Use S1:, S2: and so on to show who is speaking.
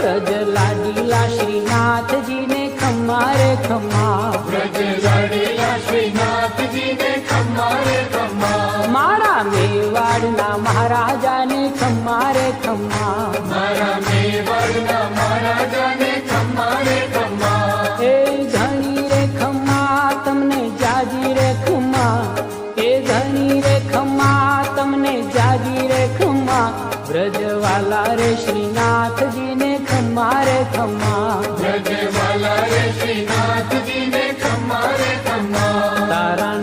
S1: વ્રજ લાડીલા શ્રીનાથજી ને ખમ્મા રે ખમ્મા,
S2: વ્રજ લાડીલા શ્રીનાથજી ને ખમ્મા રે ખમ્મા,
S1: મારા મેવાડના મહારાજા ને ખમ્મા રે ખમ્મા,
S2: મારા મેવાડના મહારાજા ને ખમ્મા રે ખમ્મા,
S1: એ ધણી રે ખમ્મા તમને જાજી રે ખમ્મા, એ ધણી રે ખમ્મા તમને જાજી રે ખમ્મા, વ્રજવાલા રે શ્રીનાથજી ને ખમ્મા રે ખમ્મા,
S2: વ્રજવાલા રે શ્રીનાથજી ને ખમ્મા રે ખમ્મા,
S1: તારા